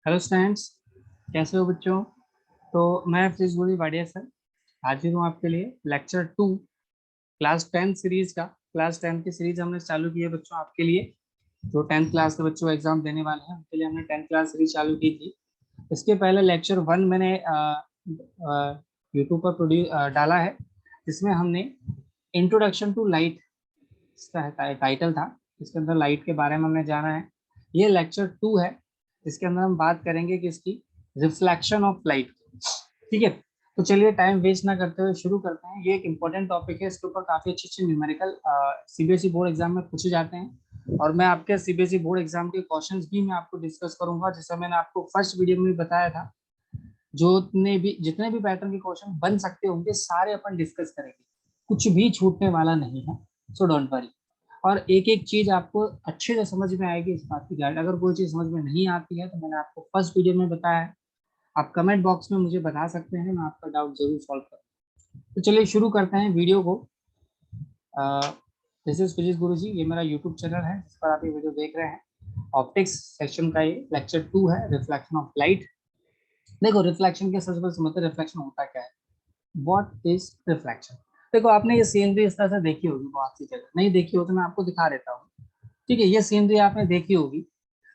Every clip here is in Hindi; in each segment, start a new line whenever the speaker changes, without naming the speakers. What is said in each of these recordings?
हेलो स्टूडेंट्स, कैसे हो बच्चों। तो मैं फिजिक्स गुरु वाडिया सर हाजिर हूँ आपके लिए लेक्चर 2 क्लास 10 सीरीज का। क्लास 10 की सीरीज हमने चालू की है बच्चों आपके लिए। जो 10th क्लास के बच्चों एग्जाम देने वाले हैं उनके लिए हमने 10th क्लास सीरीज चालू की थी। इसके पहले लेक्चर 1 मैंने यूट्यूब पर प्रोड्यूस डाला है, जिसमें हमने इंट्रोडक्शन टू लाइट इसका टाइटल था। इसके अंदर लाइट के बारे में हमने जाना है। ये लेक्चर 2 है, जिसके अंदर हम बात करेंगे कि इसकी रिफ्लेक्शन ऑफ लाइट। ठीक है, तो चलिए टाइम वेस्ट ना करते हुए शुरू करते हैं। ये एक इंपॉर्टेंट टॉपिक है, इसके ऊपर काफी अच्छे अच्छे न्यूमेरिकल सीबीएसई बोर्ड एग्जाम में पूछे जाते हैं, और मैं आपके सीबीएसई बोर्ड एग्जाम के क्वेश्चंस भी मैं आपको डिस्कस करूंगा, जैसा मैंने आपको फर्स्ट वीडियो में बताया था। जितने भी पैटर्न के क्वेश्चन बन सकते होंगे सारे अपन डिस्कस करेंगे, कुछ भी छूटने वाला नहीं है। So don't worry. और एक एक चीज आपको अच्छे से समझ में आएगी, इस बात की गाइड। अगर कोई चीज समझ में नहीं आती है तो मैंने आपको फर्स्ट वीडियो में बताया है, आप कमेंट बॉक्स में मुझे बता सकते हैं, मैं आपका डाउट जरूर सॉल्व करूँ। तो चलिए शुरू करते हैं वीडियो को। दिस इज फिजिक्स गुरु जी, ये मेरा यूट्यूब चैनल है जिस पर आप ये वीडियो देख रहे हैं। ऑप्टिक्स सेक्शन का ये लेक्चर 2 है, रिफ्लेक्शन ऑफ लाइट। देखो रिफ्लेक्शन के सबसे पहले समझते हैं रिफ्लेक्शन होता क्या है। What is reflection. देखो आपने ये सीनरी इस तरह से देखी होगी, बहुत सी जगह नहीं देखी हो तो मैं आपको दिखा देता हूँ। ठीक है, ये सीनरी आपने देखी होगी।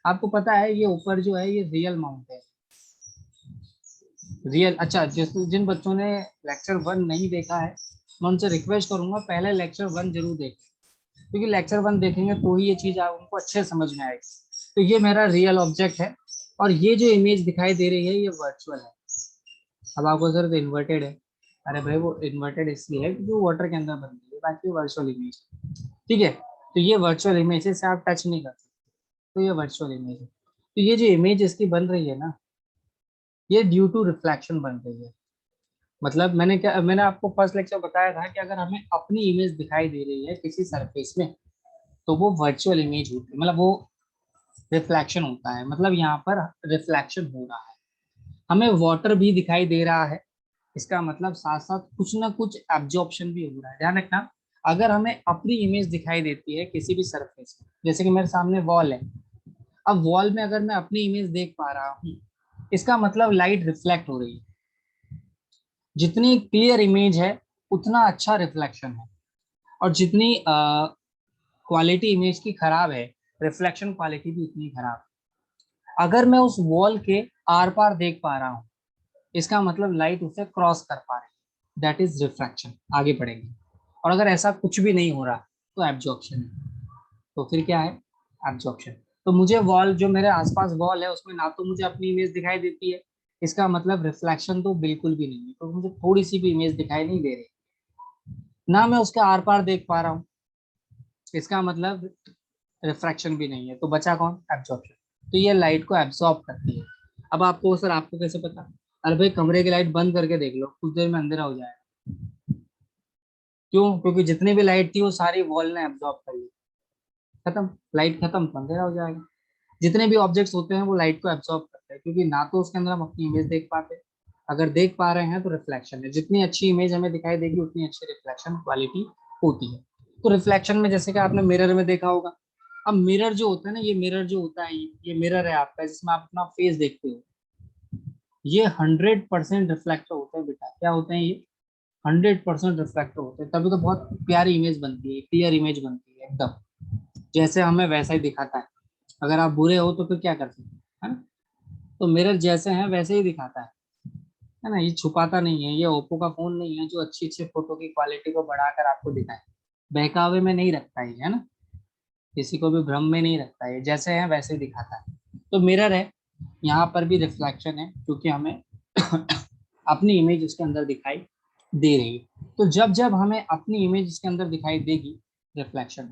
आपको पता है ये ऊपर जो है ये रियल माउंट है। रियल, अच्छा जिन बच्चों ने लेक्चर 1 नहीं देखा है, मैं उनसे रिक्वेस्ट करूंगा पहले लेक्चर 1 जरूर देखें, क्योंकि लेक्चर 1 देखेंगे तो ही ये चीज आप उनको अच्छे से समझ में आएगी। तो ये मेरा रियल ऑब्जेक्ट है, और ये जो इमेज दिखाई दे रही है ये वर्चुअल है। अब आपको सर इन्वर्टेड है, अरे भाई वो इन्वर्टेड इसलिए है क्योंकि वो वाटर के अंदर बन रही है, बाकी वर्चुअल इमेज। ठीक है, तो ये वर्चुअल इमेज से आप टच नहीं कर सकते, तो ये वर्चुअल इमेज है। तो ये जो इमेज इसकी बन रही है ना, ये ड्यू टू रिफ्लेक्शन बन रही है। मतलब मैंने आपको फर्स्ट लेक्चर बताया था कि अगर हमें अपनी इमेज दिखाई दे रही है किसी सरफेस में, तो वो वर्चुअल इमेज होती है, मतलब वो रिफ्लेक्शन होता है। मतलब यहाँ पर रिफ्लेक्शन हो रहा है, हमें वाटर भी दिखाई दे रहा है, इसका मतलब साथ साथ कुछ ना कुछ एब्जॉर्प्शन भी हो रहा है। ध्यान रखना, अगर हमें अपनी इमेज दिखाई देती है किसी भी सरफेस में, जैसे कि मेरे सामने वॉल है, अब वॉल में अगर मैं अपनी इमेज देख पा रहा हूँ, इसका मतलब लाइट रिफ्लेक्ट हो रही है। जितनी क्लियर इमेज है उतना अच्छा रिफ्लेक्शन है, और जितनी क्वालिटी इमेज की खराब है, रिफ्लेक्शन क्वालिटी भी उतनी खराब है। अगर मैं उस वॉल के आर पार देख पा रहा हूँ, इसका मतलब लाइट उसे क्रॉस कर पा रही है, दैट इज रिफ्रैक्शन। आगे बढ़ेंगे। और अगर ऐसा कुछ भी नहीं हो रहा तो एब्जॉर्प्शन है। तो फिर क्या है, एब्जॉर्प्शन। तो मुझे वॉल, जो मेरे आसपास वॉल है उसमें ना तो मुझे अपनी इमेज दिखाई देती है, इसका मतलब रिफ्लेक्शन तो बिल्कुल भी नहीं है, तो मुझे थोड़ी सी भी इमेज दिखाई नहीं दे रही। ना मैं उसके आर पार देख पा रहा हूँ, इसका मतलब रिफ्रैक्शन भी नहीं है, तो बचा कौन, एब्जॉर्प्शन। तो ये लाइट को एब्जॉर्ब करती है। अब आपको सर, आपको कैसे पता। अरे भाई कमरे की लाइट बंद करके देख लो, कुछ देर में अंधेरा हो जाएगा। क्यों, क्योंकि जितनी भी लाइट थी वो सारी वॉल ने एब्जॉर्ब कर ली। खत्म, लाइट खत्म तो अंधेरा हो जाएगा। जितने भी ऑब्जेक्ट्स होते हैं वो लाइट को एब्जॉर्ब करते हैं, क्योंकि ना तो उसके अंदर हम अपनी इमेज देख पाते, अगर देख पा रहे हैं तो रिफ्लेक्शन है। जितनी अच्छी इमेज हमें दिखाई देगी उतनी अच्छी रिफ्लेक्शन क्वालिटी होती है। तो रिफ्लेक्शन में जैसे कि आपने मिरर में देखा होगा। अब मिरर जो होता है ना, ये मिरर जो होता है, ये मिरर है आपका जिसमें आप अपना फेस देखते हो, ये 100% रिफ्लेक्टर होते हैं बेटा। क्या होते हैं ये, 100% रिफ्लेक्टर होते हैं, तभी तो बहुत प्यारी इमेज बनती है, क्लियर इमेज बनती है एकदम, जैसे हमें वैसा ही दिखाता है। अगर आप बुरे हो तो फिर क्या कर सकते हैं, है ना। तो मिरर जैसे हैं वैसे ही दिखाता है ना। ये छुपाता नहीं है, ये ओप्पो का फोन नहीं है जो अच्छी अच्छी फोटो की क्वालिटी को बढ़ाकर आपको दिखाए। बहकावे में नहीं रखता है ना, किसी को भी भ्रम में नहीं रखता है, जैसे है वैसे ही दिखाता है। तो मिरर है, यहाँ पर भी रिफ्लेक्शन है, क्योंकि हमें अपनी इमेज उसके अंदर दिखाई दे रही है। तो जब जब हमें अपनी इमेज इसके अंदर दिखाई देगी, रिफ्लेक्शन।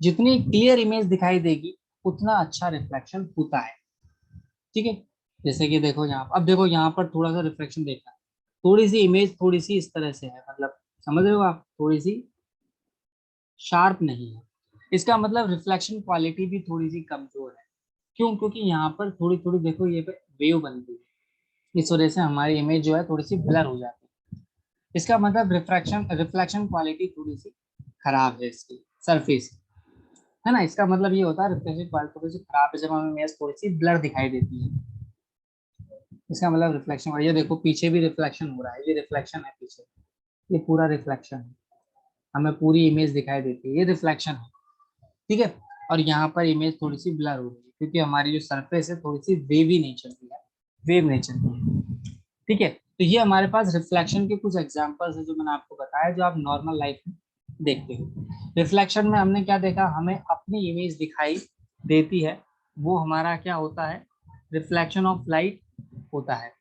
जितनी क्लियर इमेज दिखाई देगी उतना अच्छा रिफ्लेक्शन होता है। ठीक है, जैसे कि देखो यहाँ, अब देखो यहाँ पर थोड़ा सा रिफ्लेक्शन देखा, थोड़ी सी इमेज थोड़ी सी इस तरह से है, मतलब समझ रहे हो आप, थोड़ी सी शार्प नहीं है, इसका मतलब रिफ्लेक्शन क्वालिटी भी थोड़ी सी कमजोर है। क्यों, क्योंकि यहाँ पर थोड़ी थोड़ी देखो ये वेव बनती है, इस वजह से हमारी इमेज जो है थोड़ी सी ब्लर हो जाती है। इसका मतलब रिफ्रैक्शन रिफ्लेक्शन क्वालिटी थोड़ी सी खराब है इसकी सरफेस, है ना। इसका मतलब ये होता है रिफ्लेक्शन क्वालिटी थोड़ी सी खराब है, जब हमें इमेज थोड़ी सी ब्लर दिखाई देती है। इसका मतलब रिफ्लेक्शन। और ये देखो पीछे भी रिफ्लेक्शन हो रहा है, ये रिफ्लेक्शन है पीछे, ये पूरा रिफ्लेक्शन है, हमें पूरी इमेज दिखाई देती है, ये रिफ्लेक्शन है। ठीक है। और यहाँ पर इमेज थोड़ी सी ब्लर हो रही है क्योंकि हमारी जो सरफेस है थोड़ी सी वेवी नेचर की है, वेव नेचर की है। ठीक है। तो ये हमारे पास रिफ्लेक्शन के कुछ एग्जांपल्स है जो मैंने आपको बताया, जो आप नॉर्मल लाइफ में देखते हो। रिफ्लेक्शन में हमने क्या देखा, हमें अपनी इमेज दिखाई देती है, वो हमारा क्या होता है, रिफ्लेक्शन ऑफ लाइट होता है।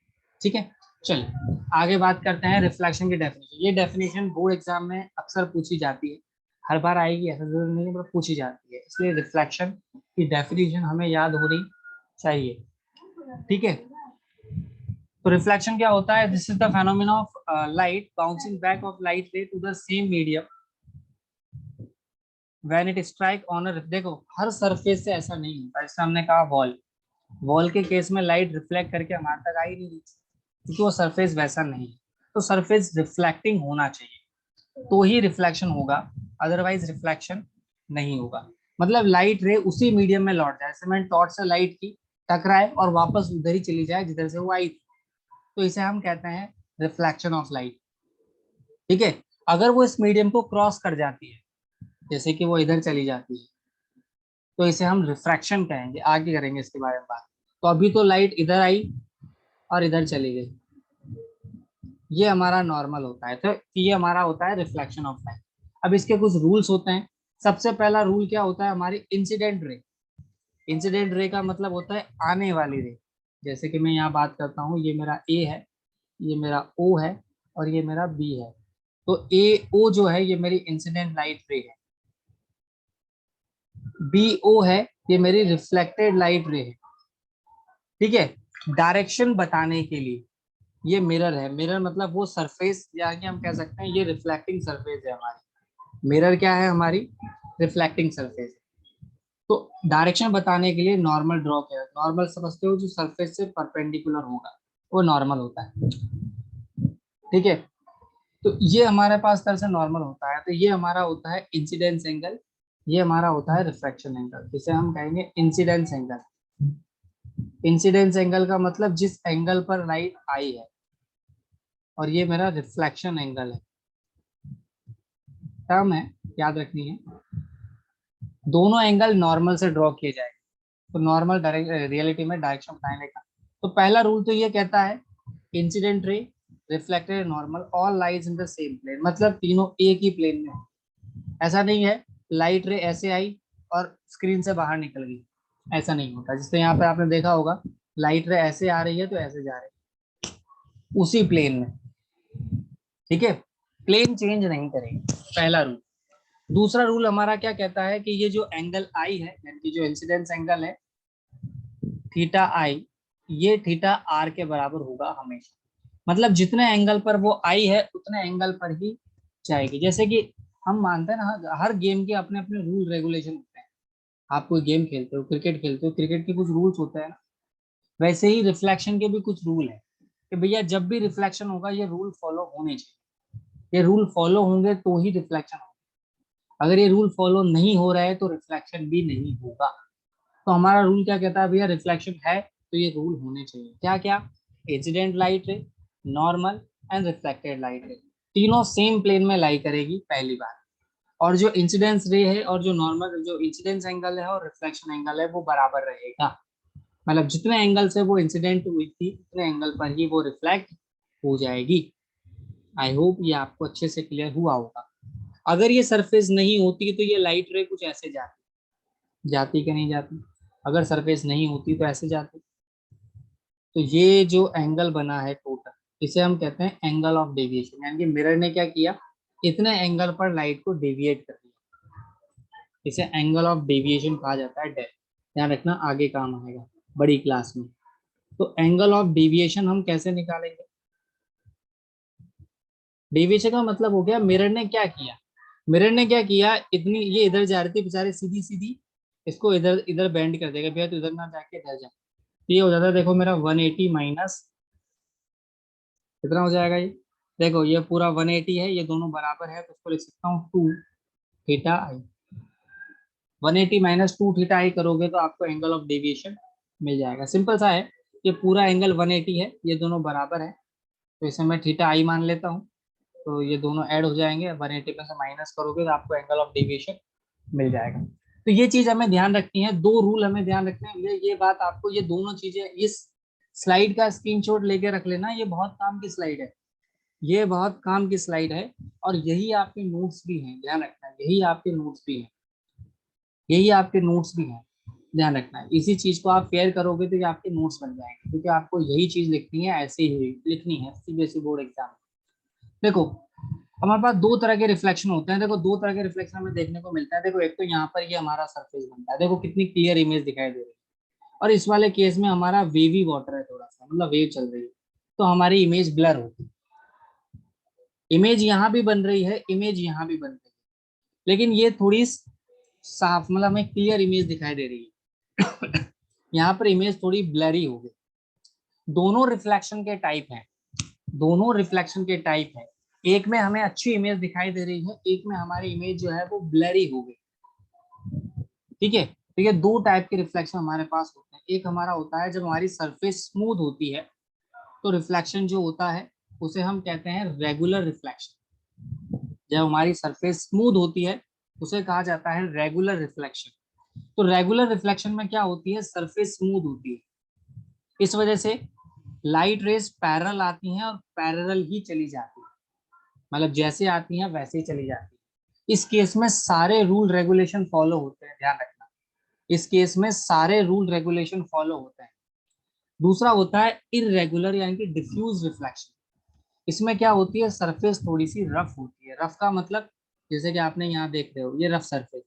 ठीक है। चलिए आगे बात करते हैं रिफ्लेक्शन की डेफिनेशन। ये डेफिनेशन बोर्ड एग्जाम में अक्सर पूछी जाती है, हर बार आएगी ऐसा जरूरी नहीं है, पर पूछी जाती है, इसलिए रिफ्लेक्शन की डेफिनेशन हमें याद होनी चाहिए। ठीक है। तो रिफ्लेक्शन क्या होता है, this is the phenomena of light bouncing back of light ray to the same medium when it strike on a. देखो हर सरफेस से ऐसा नहीं होता, जैसे हमने कहा वॉल, वॉल के केस में लाइट रिफ्लेक्ट करके हमारे तक आई नहीं, क्योंकि वो सरफेस वैसा नहीं है। तो सरफेस रिफ्लेक्टिंग होना चाहिए तो ही रिफ्लेक्शन होगा, अदरवाइज रिफ्लेक्शन नहीं होगा। मतलब लाइट रे उसी मीडियम में लौट जाए, जैसे मैंने टॉर्च से लाइट की, टकराए और वापस उधर ही चली जाए जिधर से वो आई थी, तो इसे हम कहते हैं रिफ्लेक्शन ऑफ लाइट। ठीक है। अगर वो इस मीडियम को क्रॉस कर जाती है, जैसे कि वो इधर चली जाती है, तो इसे हम रिफ्रैक्शन कहेंगे, आगे करेंगे इसके बारे में बात। तो अभी तो लाइट इधर आई और इधर चली गई, ये हमारा नॉर्मल होता है, तो ये हमारा होता है रिफ्लेक्शन ऑफ लाइट। अब इसके कुछ रूल्स होते हैं। सबसे पहला रूल क्या होता है, हमारी इंसिडेंट रे। इंसिडेंट रे का मतलब होता है आने वाली रे। जैसे कि मैं यहाँ बात करता हूँ, ये मेरा ए है, ये मेरा ओ है, और ये मेरा बी है। तो ए ओ जो है ये मेरी इंसिडेंट लाइट रे है, बी ओ है ये मेरी रिफ्लेक्टेड लाइट रे है। ठीक है। डायरेक्शन बताने के लिए ये मिरर है, मिरर मतलब वो सरफेस, यानी हम कह सकते हैं ये रिफ्लेक्टिंग सरफेस है हमारी। मिरर क्या है, हमारी रिफ्लेक्टिंग सरफेस। तो डायरेक्शन बताने के लिए नॉर्मल ड्रॉ किया, नॉर्मल समझते हो जो सरफेस से परपेंडिकुलर होगा, वो नॉर्मल होता है। ठीक है। तो ये हमारे पास तरह से नॉर्मल होता है, तो ये हमारा होता है इंसिडेंस एंगल, ये हमारा होता है रिफ्रैक्शन एंगल, जिसे हम कहेंगे इंसिडेंस एंगल। इंसिडेंस एंगल का मतलब जिस एंगल पर लाइट आई है, और ये मेरा रिफ्लेक्शन एंगल है, टर्म है, याद रखनी है। दोनों एंगल नॉर्मल से ड्रॉ किए जाए, तो नॉर्मल रियलिटी में डायरेक्शन बताने का। तो पहला रूल तो ये कहता है incident ray reflected normal all lies in the same plane, मतलब तीनों एक ही प्लेन में हो। ऐसा नहीं है लाइट रे ऐसे आई और स्क्रीन से बाहर निकल गई, ऐसा नहीं होता। जिससे यहाँ पे आपने देखा होगा लाइट रे ऐसे आ रही है तो ऐसे जा रही है उसी प्लेन में। ठीक है। प्लेन चेंज नहीं करेंगे, पहला रूल। दूसरा रूल हमारा क्या कहता है कि ये जो एंगल आई है, यानी कि जो इंसिडेंस एंगल है थीटा आई, ये थीटा आर के बराबर होगा हमेशा। मतलब जितने एंगल पर वो आई है उतने एंगल पर ही जाएगी। जैसे कि हम मानते हैं ना, हर गेम के अपने अपने रूल रेगुलेशन होते हैं। आप कोई गेम खेलते हो, क्रिकेट खेलते हो, क्रिकेट के कुछ रूल्स होते हैं ना, वैसे ही रिफ्लेक्शन के भी कुछ रूल है कि भैया जब भी रिफ्लेक्शन होगा ये रूल फॉलो होने चाहिए, ये रूल फॉलो होंगे तो ही रिफ्लेक्शन होगा। अगर ये रूल फॉलो नहीं हो रहा है तो रिफ्लेक्शन भी नहीं होगा। तो हमारा रूल क्या कहता है भैया, रिफ्लेक्शन है तो ये रूल होने चाहिए, क्या क्या, इंसिडेंट लाइट रे, नॉर्मल एंड रिफ्लेक्टेड लाइट रे, तीनों सेम प्लेन में लाई करेगी पहली बार। और जो इंसिडेंस रे है और जो नॉर्मल, जो इंसिडेंस एंगल है और रिफ्लेक्शन एंगल है वो बराबर रहेगा। मतलब जितने एंगल से वो इंसिडेंट हुई थी उतने एंगल पर ही वो रिफ्लेक्ट हो जाएगी। आई होप ये आपको अच्छे से क्लियर हुआ होगा। अगर ये सरफेस नहीं होती तो ये लाइट रे कुछ ऐसे जाती, जाती कि नहीं जाती, अगर सरफेस नहीं होती तो ऐसे जाती। तो ये जो एंगल बना है टोटल, इसे हम कहते हैं एंगल ऑफ डेविएशन, यानी कि मिरर ने क्या किया, इतने एंगल पर लाइट को डेविएट कर दिया, इसे एंगल ऑफ डेविएशन कहा जाता है। डेल, ध्यान रखना आगे काम आएगा बड़ी क्लास में। तो एंगल ऑफ डेविएशन हम कैसे निकालेंगे, डेविएशन का मतलब हो गया मिरर ने क्या किया, मिरर ने क्या किया, इतनी ये इधर जा रही थी बेचारे सीधी सीधी, इसको इधर इधर बेंड कर देगा भैया, तो इधर ना जाके इधर जा। तो ये हो जाता है, देखो मेरा 180 माइनस कितना हो जाएगा ये, देखो ये पूरा 180 है, ये दोनों बराबर है तो उसको लिख सकता हूँ 2 थीटा आई। 180 माइनस 2 थीटा आई करोगे तो आपको एंगल ऑफ डेविएशन मिल जाएगा, सिंपल सा है। ये पूरा एंगल 180 है, ये दोनों बराबर है, तो इसे मैं थीटा आई मान लेता हूँ। तो ये दोनों ऐड हो जाएंगे, 180 में से माइनस करोगे तो आपको एंगल ऑफ डेविएशन मिल जाएगा। तो ये चीज हमें ध्यान रखनी है, दो रूल हमें ध्यान रखने हैं। ये बात आपको, ये दोनों चीजें इस स्लाइड का स्क्रीनशॉट लेके रख लेना, ये बहुत काम की स्लाइड है, ये बहुत काम की स्लाइड है। और यही आपके नोट्स भी हैं, ध्यान रखना है, यही आपके नोट्स भी हैं, यही आपके नोट्स भी हैं, ध्यान रखना है। इसी चीज को आप फेयर करोगे तो ये आपके नोट्स बन जाएंगे, क्योंकि आपको यही चीज लिखनी है, ऐसे ही लिखनी है सीबीएसई बोर्ड एग्जाम। देखो हमारे पास दो तरह के रिफ्लेक्शन होते हैं, देखो दो तरह के रिफ्लेक्शन हमें देखने को मिलता है। देखो एक तो यहाँ पर ये हमारा सरफेस बनता है, देखो कितनी क्लियर इमेज दिखाई दे रही है। और इस वाले केस में हमारा वेवी वाटर है, थोड़ा सा मतलब वेव चल रही है, तो हमारी इमेज ब्लर होगी। इमेज यहाँ भी बन रही है, इमेज यहाँ भी बन रही है, लेकिन ये थोड़ी साफ मतलब हमें क्लियर इमेज दिखाई दे रही है। यहाँ पर इमेज थोड़ी ब्लरी हो गई। दोनों रिफ्लेक्शन के टाइप हैं, दोनों रिफ्लेक्शन के टाइप है। एक में हमें अच्छी इमेज दिखाई दे रही है, एक में हमारी इमेज जो है वो ब्लरी हो गई। ठीक है, तो ये दो टाइप के रिफ्लेक्शन हमारे पास होते हैं। एक हमारा होता है जब हमारी सरफेस स्मूथ होती है, तो रिफ्लेक्शन जो होता है उसे हम कहते हैं रेगुलर रिफ्लेक्शन। जब हमारी सरफेस स्मूथ होती है उसे कहा जाता है रेगुलर रिफ्लेक्शन। तो रेगुलर रिफ्लेक्शन में क्या होती है, सरफेस स्मूथ होती है, इस वजह से लाइट रेज पैरेलल आती हैं और पैरेलल ही चली जाती है, मतलब जैसे आती हैं वैसे ही चली जाती है। इस केस में सारे रूल रेगुलेशन फॉलो होते हैं, ध्यान रखना, इस केस में सारे रूल रेगुलेशन फॉलो होते हैं। दूसरा होता है इरेगुलर यानी कि डिफ्यूज रिफ्लेक्शन। इसमें क्या होती है, सरफेस थोड़ी सी रफ होती है। रफ का मतलब जैसे कि आपने यहाँ देख रहे हो, ये रफ सरफेस,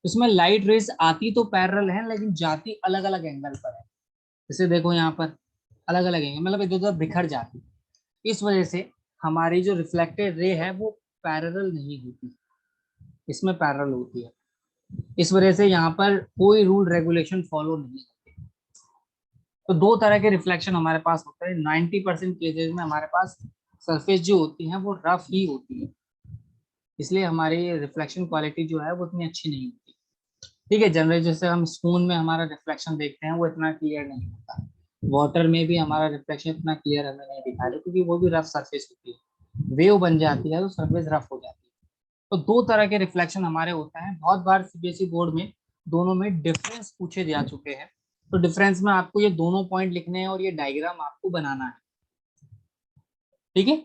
इसमें लाइट रेज आती तो पैरेलल है लेकिन जाती अलग अलग एंगल पर है। जैसे देखो यहाँ पर अलग अलग एंगल, मतलब इधर उधर बिखर जाती है। इस वजह से हमारी जो रिफ्लेक्टेड रे है वो पैरेलल नहीं होती, इसमें पैरेलल होती है। इस वजह से यहाँ पर कोई रूल रेगुलेशन फॉलो नहीं होते। तो दो तरह के रिफ्लेक्शन हमारे पास होते हैं। 90% केसेस में हमारे पास सरफेस जो होती है वो रफ ही होती है, इसलिए हमारी रिफ्लेक्शन क्वालिटी जो है वो उतनी अच्छी नहीं होती। ठीक है, जनरली जैसे हम स्पून में हमारा रिफ्लेक्शन देखते हैं वो इतना क्लियर नहीं होता, वाटर में भी हमारा रिफ्लेक्शन इतना क्लियर हमें नहीं दिखा रहा, क्योंकि वो भी रफ सरफेस होती है, वेव बन जाती है तो सरफेस रफ हो जाती है। तो दो तरह के रिफ्लेक्शन हमारे होते हैं। बहुत बार सीबीएसई बोर्ड में दोनों में डिफरेंस पूछे जा चुके हैं, तो डिफरेंस में आपको ये दोनों पॉइंट लिखने हैं और ये डायग्राम आपको बनाना है। ठीक है,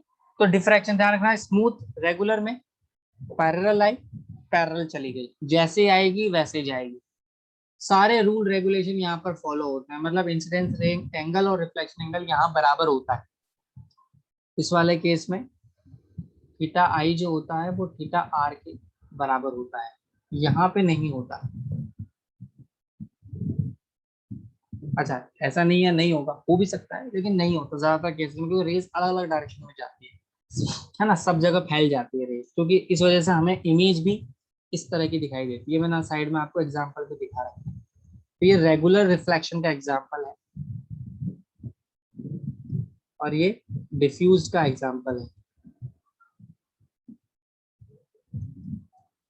तो डिफ्रैक्शन ध्यान रखना है, स्मूथ रेगुलर में पैरेलल आई, पैरेलल चली गई, जैसे आएगी वैसे जाएगी। सारे रूल रेगुलेशन यहाँ पर फॉलो होते हैं, मतलब इंसिडेंस एंगल और रिफ्लेक्शन एंगल यहाँ बराबर होता है। इस वाले केस में थीटा आई जो होता है वो थीटा आर के बराबर होता है, यहाँ पे नहीं होता। अच्छा, ऐसा नहीं है, नहीं होगा, हो भी सकता है लेकिन नहीं होता ज्यादातर केस में, क्योंकि रेस अलग अलग डायरेक्शन में जाती है ना, सब जगह फैल जाती है रेस, क्योंकि इस वजह से हमें इमेज भी इस तरह की दिखाई देती है। मैंने साइड में आपको एग्जांपल भी दिखा रहा हूँ, तो ये रेगुलर रिफ्लेक्शन का एग्जांपल है और ये डिफ्यूज का एग्जांपल है।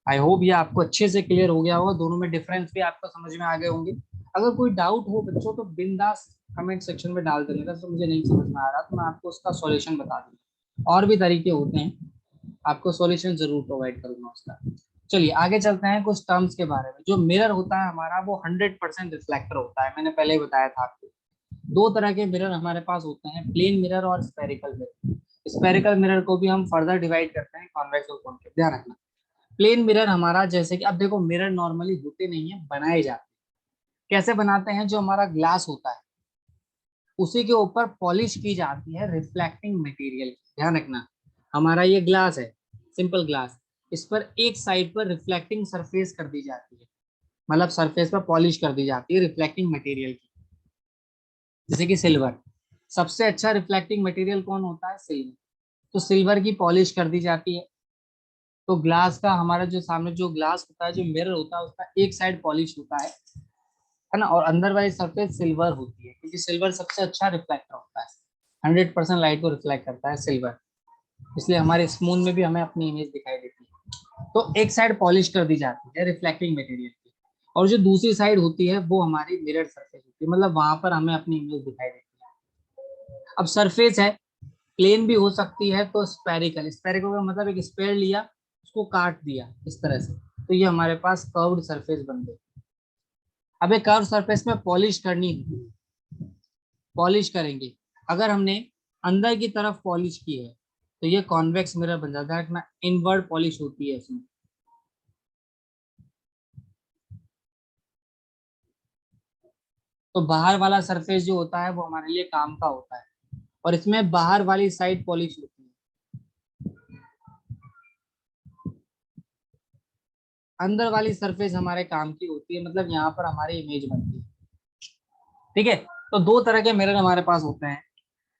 आई होप ये आपको अच्छे से क्लियर हो गया होगा, दोनों में डिफरेंस भी आपको समझ में आ गए होंगे। अगर कोई डाउट हो बच्चों तो बिंदास कमेंट सेक्शन में डाल देने का, तो मुझे नहीं समझ में आ रहा तो मैं आपको उसका सॉल्यूशन बता दूंगा। और भी तरीके होते हैं, आपको सॉल्यूशन जरूर प्रोवाइड करूंगा उसका। चलिए आगे चलते हैं कुछ टर्म्स के बारे में। जो मिरर होता है हमारा वो 100% रिफ्लेक्टर होता है, मैंने पहले ही बताया था आपको। दो तरह के मिरर हमारे पास होते हैं, प्लेन मिरर और स्पेरिकल मिरर। स्पेरिकल मिरर को भी हम फर्दर डिवाइड करते हैं कॉन्वेक्स और कॉन्केव, ध्यान रखना। प्लेन मिरर हमारा, जैसे कि अब देखो मिरर नॉर्मली होते नहीं है, बनाए जाते हैं। कैसे बनाते हैं, जो हमारा ग्लास होता है उसी के ऊपर पॉलिश की जाती है रिफ्लेक्टिंग मटेरियल, ध्यान रखना। हमारा ये ग्लास है, सिंपल ग्लास, इस पर एक साइड पर रिफ्लेक्टिंग सरफेस कर दी जाती है, मतलब सरफेस पर पॉलिश कर दी जाती है रिफ्लेक्टिंग मटेरियल की। जैसे कि सिल्वर, सबसे अच्छा रिफ्लेक्टिंग मटेरियल कौन होता है, सिल्वर, तो सिल्वर की पॉलिश कर दी जाती है। तो ग्लास का हमारा जो सामने जो ग्लास होता है, जो मिरर होता है, उसका एक साइड पॉलिश होता है ना, और अंदर वाली सरफेस सिल्वर होती है, क्योंकि सिल्वर सबसे अच्छा रिफ्लेक्टर होता है, 100% लाइट को रिफ्लेक्ट करता है सिल्वर, इसलिए हमारे स्पून में भी हमें अपनी इमेज दिखाई देती है। तो एक साइड पॉलिश कर दी जाती है रिफ्लेक्टिंग मटेरियल की, और जो दूसरी साइड होती है वो हमारी मिरर सरफेस होती है, मतलब वहां पर हमें अपनी इमेज दिखाई देती है। अब सरफेस है, प्लेन भी हो सकती है तो स्पेरिकल, स्पेरिकल का मतलब एक स्पेयर लिया, उसको काट दिया इस तरह से, तो ये हमारे पास कर्व्ड सरफेस बन गई। अब एक कर्व सरफेस में पॉलिश करनी है, पॉलिश करेंगे। अगर हमने अंदर की तरफ पॉलिश की है तो ये कॉन्वेक्स मिरर बन जाता है ना, इनवर्ड पॉलिश होती है इसमें। तो बाहर वाला सरफेस जो होता है वो हमारे लिए काम का होता है, और इसमें बाहर वाली साइड पॉलिश होती है, अंदर वाली सरफेस हमारे काम की होती है, मतलब यहाँ पर हमारी इमेज बनती है। ठीक है, तो दो तरह के मिरर हमारे पास होते हैं,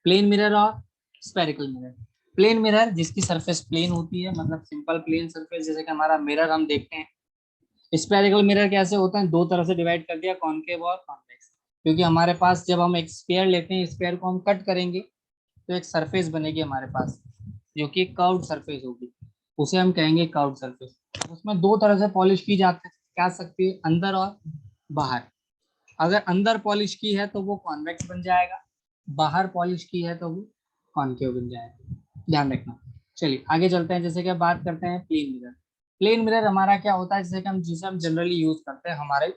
प्लेन मिरर और स्पेरिकल मिरर। प्लेन मिरर जिसकी सरफेस प्लेन होती है, मतलब सिंपल प्लेन सरफेस, जैसे कि हमारा मिरर हम देखते हैं। स्पेरिकल मिरर कैसे होते हैं, दो तरह से डिवाइड कर दिया, कॉनकेव और कॉन्वेक्स। क्योंकि हमारे पास जब हम एक स्फीयर लेते हैं, स्फीयर को हम कट करेंगे तो एक सरफेस बनेगी हमारे पास, जो कि कर्व्ड सरफेस होगी, उसे हम कहेंगे कर्व्ड सरफेस। उसमें दो तरह से पॉलिश की जाती जा सकती है, अंदर और बाहर। अगर अंदर पॉलिश की है तो वो कॉन्वेक्स बन जाएगा, बाहर पॉलिश की है तो वो कॉनकेव बन जाएगा, ध्यान रखना। चलिए आगे चलते हैं, जैसे कि अब बात करते हैं प्लेन मिरर। प्लेन मिरर हमारा क्या होता है, जैसे कि हम जिसे हम जनरली यूज करते हैं हमारे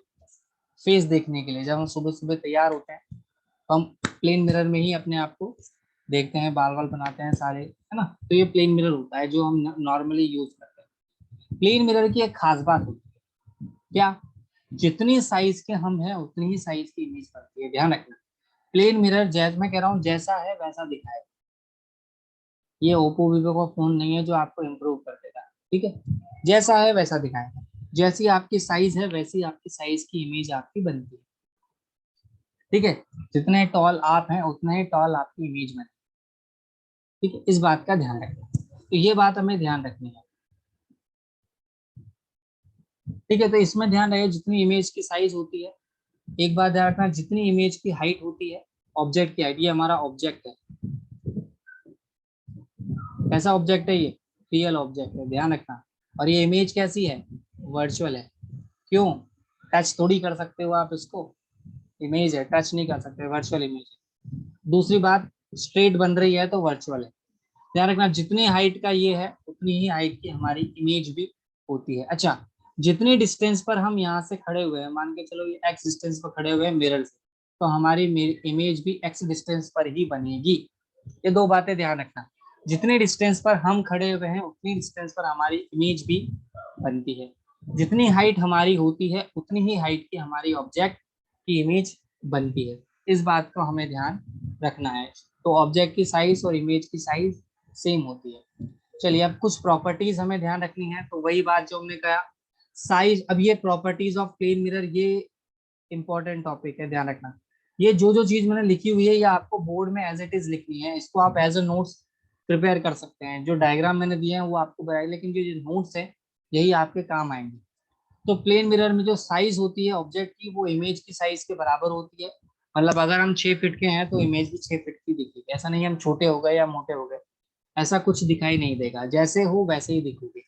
फेस देखने के लिए, जब हम सुबह सुबह तैयार होते हैं तो हम प्लेन मिरर में ही अपने आप को देखते हैं, बाल बाल बनाते हैं सारे, है ना। तो ये प्लेन मिरर होता है जो हम नॉर्मली यूज करते हैं। प्लेन मिरर की एक खास बात होती है क्या, जितनी साइज के हम हैं उतनी ही साइज की इमेज बनती है, ध्यान रखना। प्लेन मिरर जैसे मैं कह रहा हूँ, जैसा है वैसा दिखाएगा। ये ओप्पो वीवो का फोन नहीं है जो आपको इम्प्रूव कर देगा, ठीक है। जैसा है वैसा दिखाएगा, जैसी आपकी साइज है वैसी आपकी साइज की इमेज आपकी बनती है, ठीक है। जितने टॉल आप हैं उतना ही टॉल आपकी इमेज बने, ठीक है। इस बात का ध्यान रखना, तो ये बात हमें ध्यान रखनी है, ठीक है। तो इसमें ध्यान रहे, जितनी इमेज की साइज होती है, एक बात ध्यान रखना, जितनी इमेज की हाइट होती है, ऑब्जेक्ट की हाइट, ये हमारा ऑब्जेक्ट है, कैसा ऑब्जेक्ट है ये, रियल ऑब्जेक्ट है, ध्यान रखना। और ये इमेज कैसी है, वर्चुअल है। क्यों, टच थोड़ी कर सकते हो आप इसको, इमेज है, टच नहीं कर सकते, वर्चुअल इमेज है। दूसरी बात, स्ट्रेट बन रही है तो वर्चुअल है, ध्यान रखना। जितनी हाइट का ये है उतनी ही हाइट की हमारी इमेज भी होती है। अच्छा, जितनी डिस्टेंस पर हम यहाँ से खड़े हुए हैं, मान के चलो ये एक्स डिस्टेंस पर खड़े हुए हैं मिरर से, तो हमारी इमेज भी एक्स डिस्टेंस पर ही बनेगी। ये दो बातें ध्यान रखना, जितनी डिस्टेंस पर हम खड़े हुए हैं उतनी डिस्टेंस पर हमारी इमेज भी बनती है। जितनी हाइट हमारी होती है उतनी ही हाइट की हमारी ऑब्जेक्ट की इमेज बनती है, इस बात को हमें ध्यान रखना है। तो ऑब्जेक्ट की साइज और इमेज की साइज सेम होती है। चलिए अब कुछ प्रॉपर्टीज हमें ध्यान रखनी है, तो वही बात जो हमने कहा, साइज। अब ये प्रॉपर्टीज ऑफ प्लेन मिरर, ये इंपॉर्टेंट टॉपिक है, ध्यान रखना। ये जो जो चीज मैंने लिखी हुई है ये आपको बोर्ड में एज इट इज लिखनी है, इसको आप एज अ नोट्स प्रिपेयर कर सकते हैं। जो डायग्राम मैंने दिए हैं वो आपको बनाए, लेकिन जो नोट्स है यही आपके काम आएंगे। तो प्लेन मिरर में जो साइज होती है ऑब्जेक्ट की, वो इमेज की साइज के बराबर होती है। मतलब अगर हम 6 फीट के हैं तो इमेज भी 6 फीट की दिखेगी, ऐसा नहीं हम छोटे हो गए या मोटे हो गए, ऐसा कुछ दिखाई नहीं देगा, जैसे हो वैसे ही दिखोगे।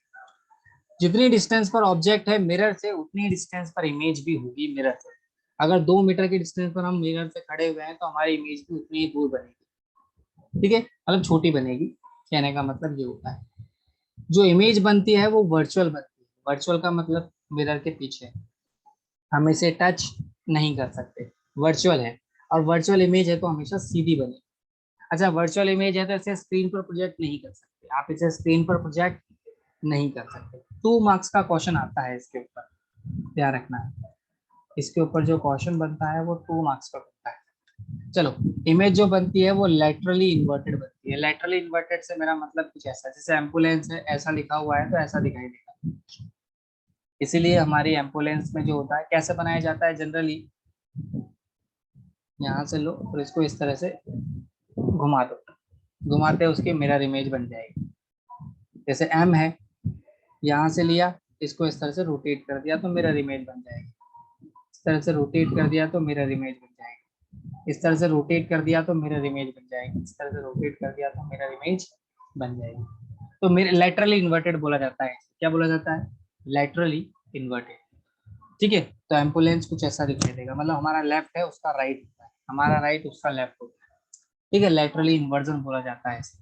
जितनी डिस्टेंस पर ऑब्जेक्ट है मिरर से उतनी डिस्टेंस पर इमेज भी होगी मिरर से। अगर 2 मीटर की डिस्टेंस पर हम मिरर से खड़े हुए हैं तो हमारी इमेज भी उतनी ही दूर बनेगी, ठीक है, मतलब छोटी बनेगी। कहने का मतलब ये होता है, जो इमेज बनती है वो वर्चुअल बनती है। वर्चुअल का मतलब मिरर के पीछे, हम इसे टच नहीं कर सकते, वर्चुअल है। और वर्चुअल इमेज है तो हमेशा सीधी बने। अच्छा, वर्चुअल इमेज है तो इसे स्क्रीन पर प्रोजेक्ट नहीं कर सकते, आप इसे स्क्रीन पर प्रोजेक्ट नहीं कर सकते। 2 मार्क्स का क्वेश्चन आता है इसके ऊपर, ध्यान रखना है। इसके ऊपर जो क्वेश्चन बनता है वो 2 मार्क्स का बनता है। चलो, इमेज जो बनती है वो लेटरली इन्वर्टेड बनती है। लेटरली इन्वर्टेड से मेरा मतलब कुछ ऐसा, जैसे एम्बुलेंस है ऐसा लिखा हुआ है तो ऐसा दिखाई देगा। इसीलिए हमारी एम्बुलेंस में जो होता है, कैसे बनाया जाता है जनरली, यहाँ से लो और इसको इस तरह से घुमा दो, घुमाते उसकी मिरर इमेज बन जाएगी। जैसे एम है, यहाँ से लिया, इसको इस तरह से रोटेट कर दिया तो मिरर इमेज बन जाएगी। इस तरह से रोटेट कर दिया तो मिरर इमेज बन जाएगी। इस तरह से रोटेट कर दिया तो मिरर इमेज बन जाएगी। इस तरह से रोटेट कर दिया तो मिरर इमेज बन जाएगी। तो मेरे लेटरली इन्वर्टेड बोला जाता है, क्या बोला जाता है, लेटरली इन्वर्टेड, ठीक है। तो एम्बुलेंस कुछ ऐसा दिखाई देगा, मतलब हमारा लेफ्ट है उसका राइट होता है, हमारा राइट उसका लेफ्ट होता है, ठीक है, लेटरली इन्वर्जन बोला जाता है इसे,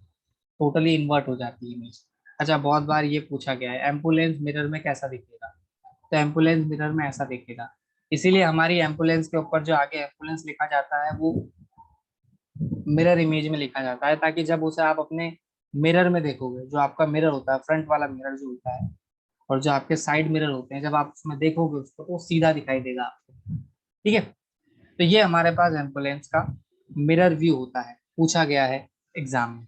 टोटली इन्वर्ट हो जाती है इमेज। अच्छा, बहुत बार ये पूछा गया है एम्बुलेंस मिरर में कैसा दिखेगा, तो एम्बुलेंस मिरर में ऐसा दिखेगा। इसीलिए हमारी एम्बुलेंस के ऊपर जो आगे एम्बुलेंस लिखा जाता है वो मिरर इमेज में लिखा जाता है, ताकि जब उसे आप अपने मिरर में देखोगे, जो आपका मिरर होता है फ्रंट वाला मिरर जो होता है, और जो आपके साइड मिरर होते हैं, जब आप उसमें देखोगे उसको तो वो सीधा दिखाई देगा आपको। ठीक है, तो ये हमारे पास एम्बुलेंस का मिरर व्यू होता है, पूछा गया है एग्जाम में।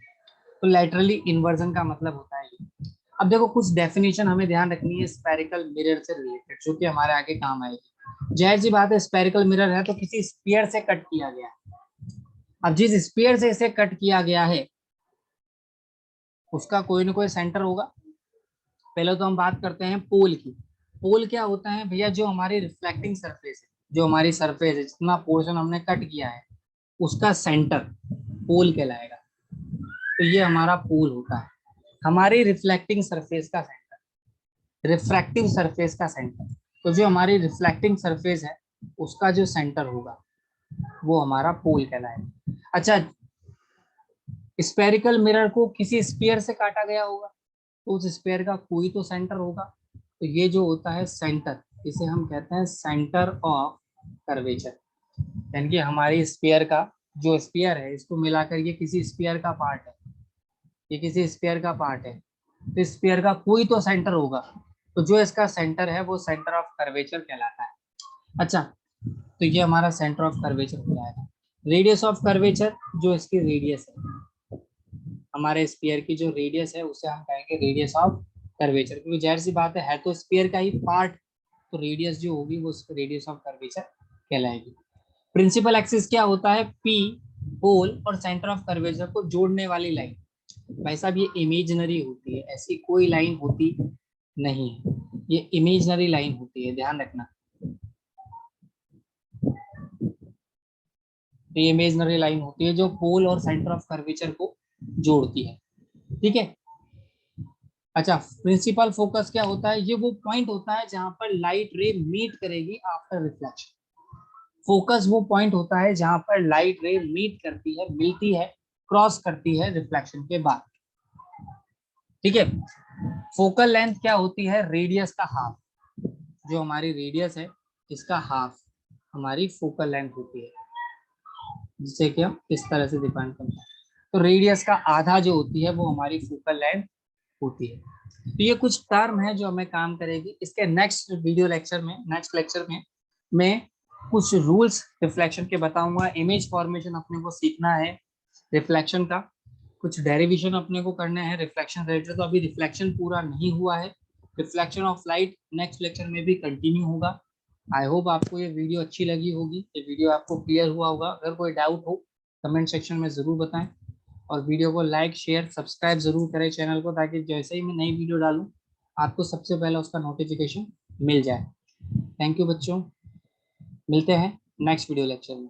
तो लैटरली इन्वर्जन का मतलब होता है ये। अब देखो कुछ डेफिनेशन हमें ध्यान रखनी है स्पेरिकल मिरर से रिलेटेड, जो कि हमारे आगे काम आएगी। जाहिर सी बात है, स्पेरिकल मिरर है तो किसी स्फीयर से कट किया गया है। अब जिस स्फीयर से इसे कट किया गया है उसका कोई ना कोई सेंटर होगा। पहले तो हम बात करते हैं पोल की। पोल क्या होता है भैया, जो हमारी रिफ्लेक्टिंग सरफेस है, जो हमारी सरफेस है, जितना पोर्शन हमने कट किया है उसका सेंटर पोल कहलाएगा। तो ये हमारा पोल होता है, हमारी रिफ्लेक्टिंग सरफेस का सेंटर, रिफ्रैक्टिव सरफेस का सेंटर। तो जो हमारी रिफ्लेक्टिंग सरफेस है उसका जो सेंटर होगा वो हमारा पोल कहलाएगा। अच्छा, स्पेरिकल मिरर को किसी स्फीयर से काटा गया होगा तो उस स्पेयर का कोई तो सेंटर होगा। तो ये जो होता है सेंटर, इसे हम कहते हैं सेंटर ऑफ कर्वेचर। यानी कि हमारी स्पेयर का जो स्पेयर है, इसको मिलाकर ये किसी स्पेयर का पार्ट है, ये किसी स्पेयर का पार्ट है, तो स्पेयर का कोई तो सेंटर होगा। तो जो इसका सेंटर है वो सेंटर ऑफ कर्वेचर कहलाता है। अच्छा, तो ये हमारा सेंटर ऑफ कर्वेचर कहलाएगा। रेडियस ऑफ कर्वेचर, जो इसकी रेडियस है, हमारे स्फीयर की जो रेडियस है उसे हम कहेंगे रेडियस ऑफ कर्वेचर, क्योंकि जाहिर सी बात है तो स्फीयर का ही पार्ट, तो रेडियस जो होगी वो रेडियस ऑफ कर्वेचर कहलाएगी। प्रिंसिपल एक्सिस क्या होता है, पी, पोल और सेंटर ऑफ कर्वेचर को जोड़ने वाली लाइन। भाई साहब ये इमेजिनरी होती है, ऐसी कोई लाइन होती नहीं है, ये इमेजिनरी लाइन होती है, ध्यान रखना। तो ये इमेजिनरी लाइन होती है जो पोल और सेंटर ऑफ कर्वेचर को जोड़ती है। ठीक है। अच्छा, प्रिंसिपल फोकस क्या होता है, ये वो पॉइंट होता है जहां पर लाइट रे मीट करेगी आफ्टर रिफ्लेक्शन। फोकस वो पॉइंट होता है जहां पर लाइट रे मीट करती है, मिलती है, क्रॉस करती है रिफ्लेक्शन के बाद। ठीक है। फोकल लेंथ क्या होती है, रेडियस का हाफ। जो हमारी रेडियस है इसका हाफ हमारी फोकल लेंथ होती है, जिसे कि हम इस तरह से डिफाइन करते हैं। तो रेडियस का आधा जो होती है वो हमारी फोकल लेंथ होती है। तो ये कुछ टर्म है जो हमें काम करेगी। इसके नेक्स्ट वीडियो लेक्चर में, नेक्स्ट लेक्चर में मैं कुछ रूल्स रिफ्लेक्शन के बताऊंगा। इमेज फॉर्मेशन अपने को सीखना है रिफ्लेक्शन का, कुछ डेरिवेशन अपने को करना है रिफ्लेक्शन रिलेटेड। तो अभी रिफ्लेक्शन पूरा नहीं हुआ है, reflection of light next lecture में भी कंटिन्यू होगा। आई होप आपको ये वीडियो अच्छी लगी होगी, ये वीडियो आपको क्लियर हुआ होगा। अगर कोई डाउट हो कमेंट सेक्शन में ज़रूर बताएं, और वीडियो को लाइक शेयर सब्सक्राइब जरूर करें चैनल को, ताकि जैसे ही मैं नई वीडियो डालूं आपको सबसे पहले उसका नोटिफिकेशन मिल जाए। थैंक यू बच्चों, मिलते हैं नेक्स्ट वीडियो लेक्चर में।